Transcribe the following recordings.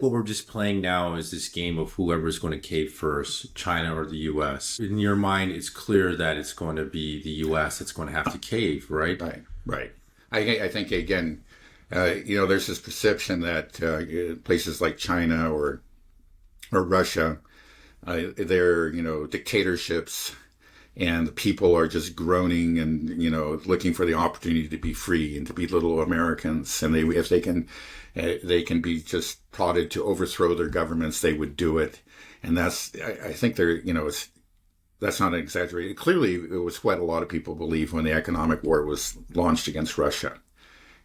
What we're just playing now is this game of whoever's going to cave first, China or the US. In your mind, it's clear that it's going to be the US that's going to have to cave, right? Right, right. I think, again, there's this perception that places like China or Russia, they're, dictatorships, and the people are just groaning and, looking for the opportunity to be free and to be little Americans. And if they can be just prodded to overthrow their governments, they would do it. And I think that's not an exaggeration. Clearly, it was what a lot of people believed when the economic war was launched against Russia.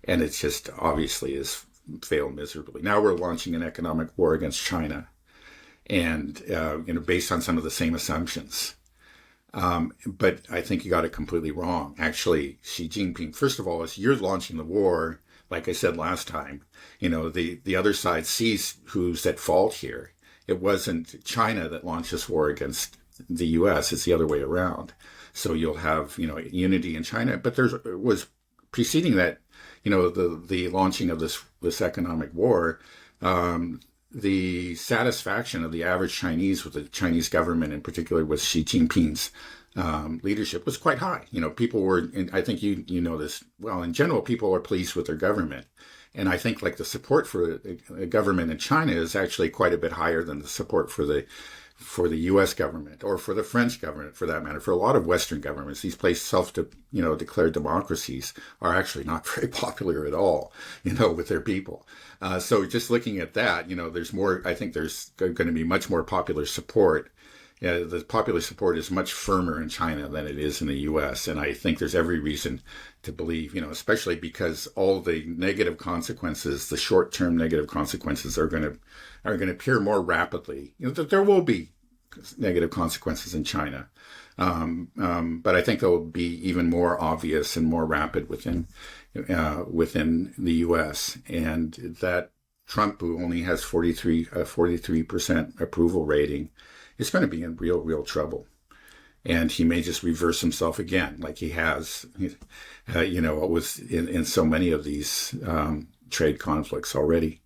And it's just obviously has failed miserably. Now we're launching an economic war against China, and based on some of the same assumptions. But I think you got it completely wrong. Actually, Xi Jinping, first of all, as you're launching the war, like I said last time, the other side sees who's at fault here. It wasn't China that launched this war against the U.S. It's the other way around. So you'll have, unity in China. But there was preceding that, the launching of this economic war, the satisfaction of the average Chinese with the Chinese government, in particular with Xi Jinping's leadership, was quite high. People were, and I think you know this well, in general, people are pleased with their government. And I think like the support for the government in China is actually quite a bit higher than the support for the U.S. government, or for the French government, for that matter. For a lot of Western governments, these declared democracies are actually not very popular at all, with their people. So just looking at that, there's more. I think there's going to be much more popular support. The popular support is much firmer in China than it is in the U.S. And I think there's every reason to believe, especially because all the negative consequences, the short-term negative consequences, are going to appear more rapidly. That there will be negative consequences in China, but I think they'll be even more obvious and more rapid within the U.S. And that Trump, who only has 43% approval rating, is going to be in real trouble. And he may just reverse himself again, like he has, was in so many of these trade conflicts already.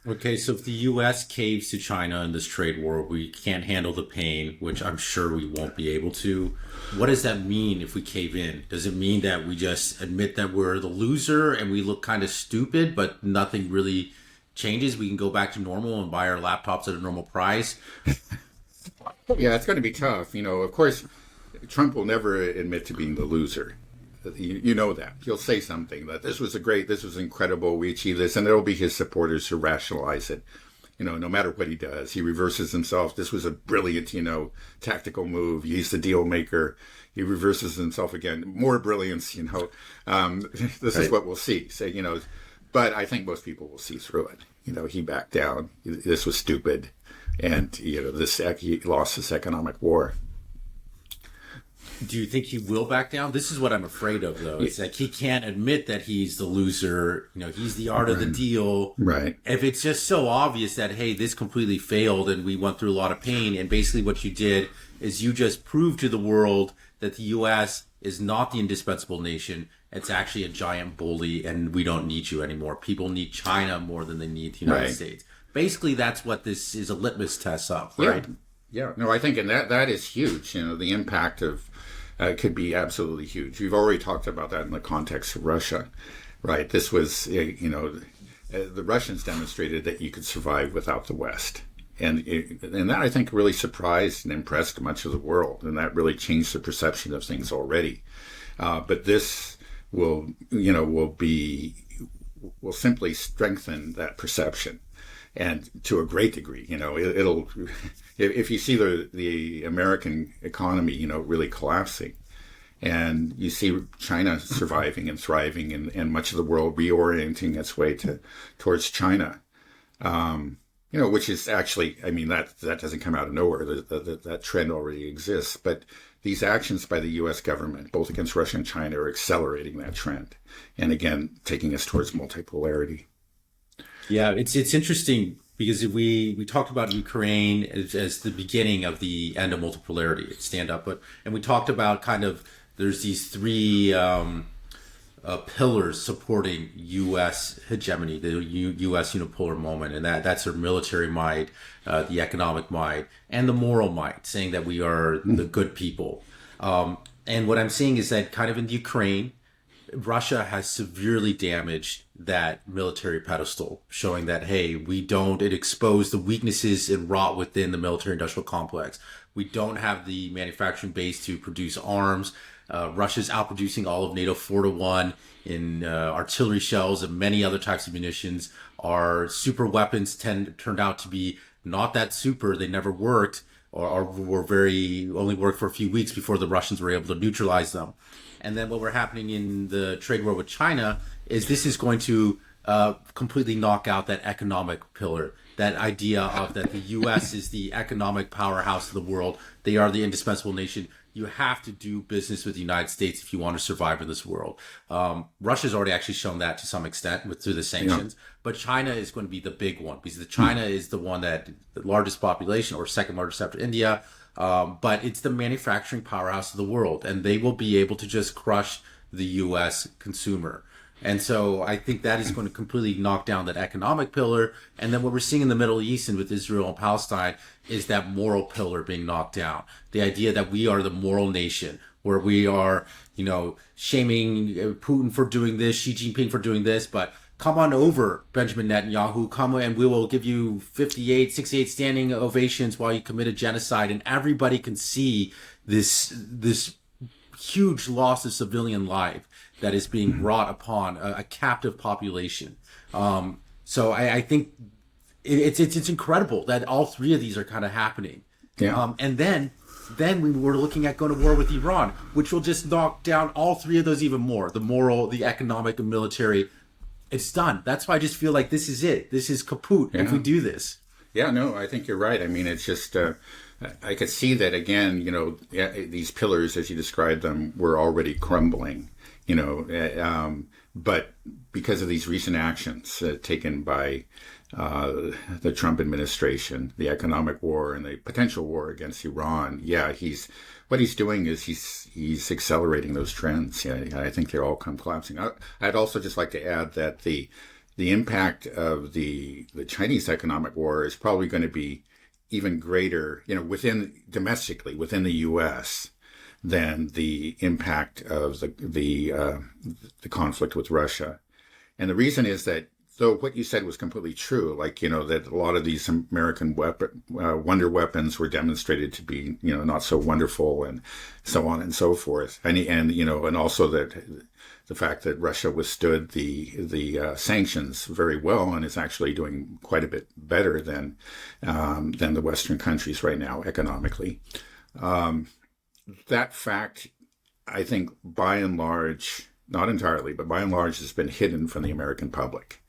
Okay, so if the U.S. caves to China in this trade war, we can't handle the pain, which I'm sure we won't be able to. What does that mean if we cave in? Does it mean that we just admit that we're the loser and we look kind of stupid, but nothing really changes? We can go back to normal and buy our laptops at a normal price? Yeah, it's going to be tough. Of course, Trump will never admit to being the loser. You know that. He'll say something that this was incredible, we achieved this, and there will be his supporters who rationalize it. No matter what he does, he reverses himself. This was a brilliant, tactical move. He's the deal maker. He reverses himself again. More brilliance, This Right. is what we'll see. But I think most people will see through it. He backed down. This was stupid. And, he lost this economic war. Do you think he will back down? This is what I'm afraid of, though. It's like he can't admit that he's the loser. He's the art of the deal. Right. If it's just so obvious that, hey, this completely failed and we went through a lot of pain, and basically what you did is you just proved to the world that the U.S. is not the indispensable nation. It's actually a giant bully, and we don't need you anymore. People need China more than they need the United States. Basically, that's what this is a litmus test of, right? Yeah. No, I think, and that is huge. The impact of could be absolutely huge. We've already talked about that in the context of Russia, right? This was, the Russians demonstrated that you could survive without the West. And that, I think, really surprised and impressed much of the world. And that really changed the perception of things already. But this will simply strengthen that perception. And to a great degree, it'll, if you see the American economy, really collapsing, and you see China surviving and thriving, and much of the world reorienting its way towards China, which is actually, that doesn't come out of nowhere. That trend already exists, but these actions by the U.S. government, both against Russia and China, are accelerating that trend, and again, taking us towards multipolarity. Yeah, it's interesting because we talked about Ukraine as the beginning of the end of multipolarity, stand up, and we talked about kind of there's these three pillars supporting U.S. hegemony, the U.S. unipolar moment, and that's our military might, the economic might, and the moral might, saying that we are the good people. And what I'm seeing is that kind of in Ukraine, Russia has severely damaged that military pedestal, showing that, hey, it exposed the weaknesses and rot within the military industrial complex. We don't have the manufacturing base to produce arms. Russia's outproducing all of NATO 4-1 in artillery shells and many other types of munitions. Our super weapons turned out to be not that super. They never worked, or were only worked for a few weeks before the Russians were able to neutralize them. And then what we're happening in the trade war with China is this is going to completely knock out that economic pillar, that idea of that the U.S. is the economic powerhouse of the world. They are the indispensable nation. You have to do business with the United States if you want to survive in this world. Russia's already actually shown that to some extent through the sanctions, but China is going to be the big one because China is the one that the largest population, or second largest after India. But it's the manufacturing powerhouse of the world, and they will be able to just crush the U.S. consumer. And so I think that is going to completely knock down that economic pillar. And then what we're seeing in the Middle East and with Israel and Palestine is that moral pillar being knocked down. The idea that we are the moral nation, where we are, shaming Putin for doing this, Xi Jinping for doing this, but come on over, Benjamin Netanyahu, come and we will give you 68 standing ovations while you commit a genocide. And everybody can see this huge loss of civilian life that is being brought upon a captive population. So I think it's incredible that all three of these are kind of happening. Yeah. And then we were looking at going to war with Iran, which will just knock down all three of those even more: the moral, the economic, and military. It's done. That's why I just feel like this is it. This is kaput if we do this. Yeah, no, I think you're right. I mean, it's just, I could see that again, these pillars, as you described them, were already crumbling, but because of these recent actions taken by the Trump administration, the economic war and the potential war against Iran, what he's doing is he's accelerating those trends. Yeah, I think they're all collapsing. I'd also just like to add that the impact of the Chinese economic war is probably going to be even greater, domestically within the U.S. than the impact of the conflict with Russia. And the reason is that, though what you said was completely true, that a lot of these American wonder weapons were demonstrated to be, not so wonderful, and so on and so forth. And also that the fact that Russia withstood the sanctions very well and is actually doing quite a bit better than the Western countries right now economically. That fact, I think, by and large, not entirely, but by and large, has been hidden from the American public.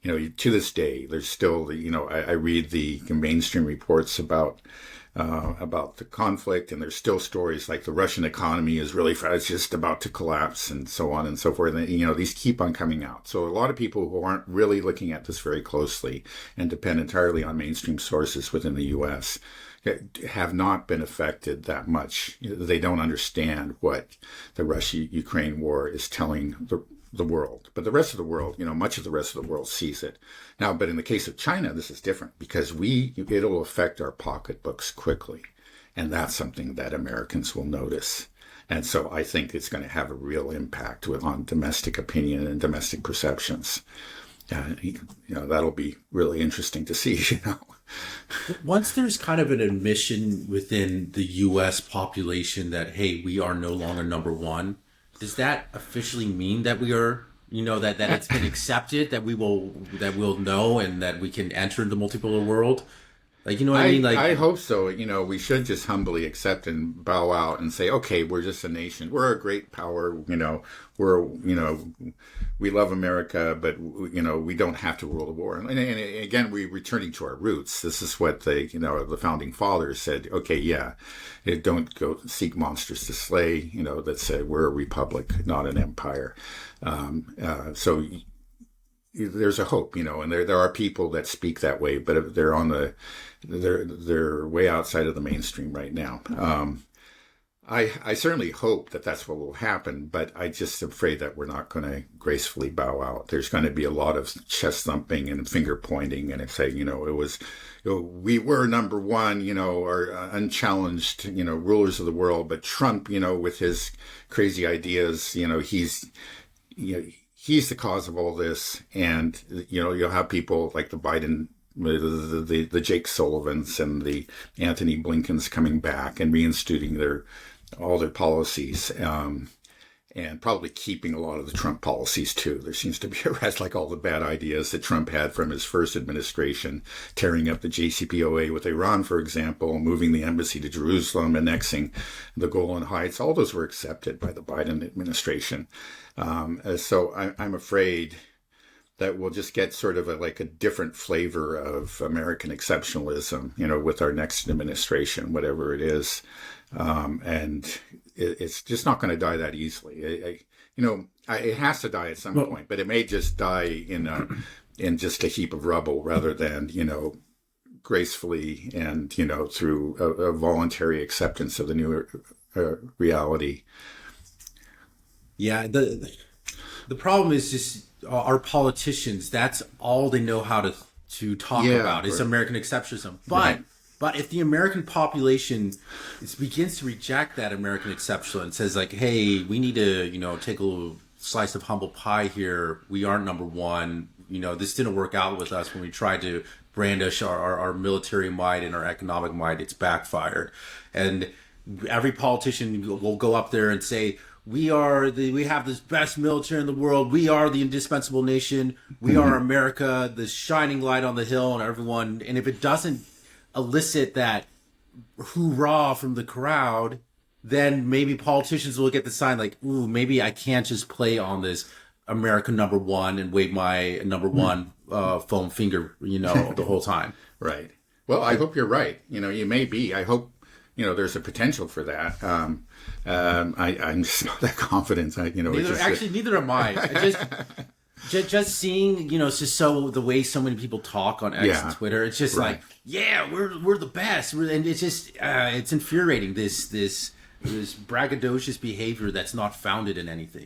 To this day, there's still I read the mainstream reports about the conflict, and there's still stories like the Russian economy is it's just about to collapse, and so on and so forth. And these keep on coming out. So a lot of people who aren't really looking at this very closely and depend entirely on mainstream sources within the U.S. have not been affected that much. They don't understand what the Russia-Ukraine war is telling the world, but the rest of the world, much of the rest of the world sees it now. But in the case of China, this is different because it'll affect our pocketbooks quickly, and that's something that Americans will notice. And so I think it's going to have a real impact on domestic opinion and domestic perceptions. That'll be really interesting to see. Once there's kind of an admission within the U.S. population that, hey, we are no longer number one, does that officially mean that we are, that it's been accepted, that we'll know and that we can enter the multipolar world? What I mean? I hope so. We should just humbly accept and bow out and say, okay, we're just a nation. We're a great power. We love America, but we don't have to rule the war. And again, we're returning to our roots. This is what the founding fathers said. Okay, don't go seek monsters to slay. That said, we're a republic, not an empire. So there's a hope, and there are people that speak that way, but they're way outside of the mainstream right now. I certainly hope that that's what will happen, but I just am afraid that we're not going to gracefully bow out. There's going to be a lot of chest thumping and finger pointing and saying, we were number one, or unchallenged, rulers of the world. But Trump, with his crazy ideas, he's the cause of all this. And, you'll have people like the Biden, the Jake Sullivans and the Anthony Blinkens coming back and reinstituting all their policies, and probably keeping a lot of the Trump policies too. There seems to be a rest, like all the bad ideas that Trump had from his first administration, tearing up the JCPOA with Iran, for example, moving the embassy to Jerusalem, annexing the Golan Heights. All those were accepted by the Biden administration. So I'm afraid that we'll just get sort of a different flavor of American exceptionalism, with our next administration, whatever it is. And it's just not going to die that easily. It has to die at some point, but it may just die in just a heap of rubble rather than, gracefully and, through a voluntary acceptance of the new reality. Yeah. The problem is just our politicians, that's all they know how to talk about is American exceptionalism. But if the American population begins to reject that American exceptionalism and says like, hey, we need to, take a little slice of humble pie here. We aren't number one. This didn't work out with us when we tried to brandish our military might and our economic might. It's backfired. And every politician will go up there and say, we have this best military in the world. We are the indispensable nation. We are America, the shining light on the hill, and if it doesn't elicit that hoorah from the crowd, then maybe politicians will look at the sign like, ooh, maybe I can't just play on this America number one and wave my number one foam finger, the whole time. Right. Well, I hope you're right. You may be. I hope, there's a potential for that. I'm just not that confident. Neither am I. Just seeing, it's just the way so many people talk on X and Twitter. It's just like, we're the best, and it's just it's infuriating. This braggadocious behavior that's not founded in anything.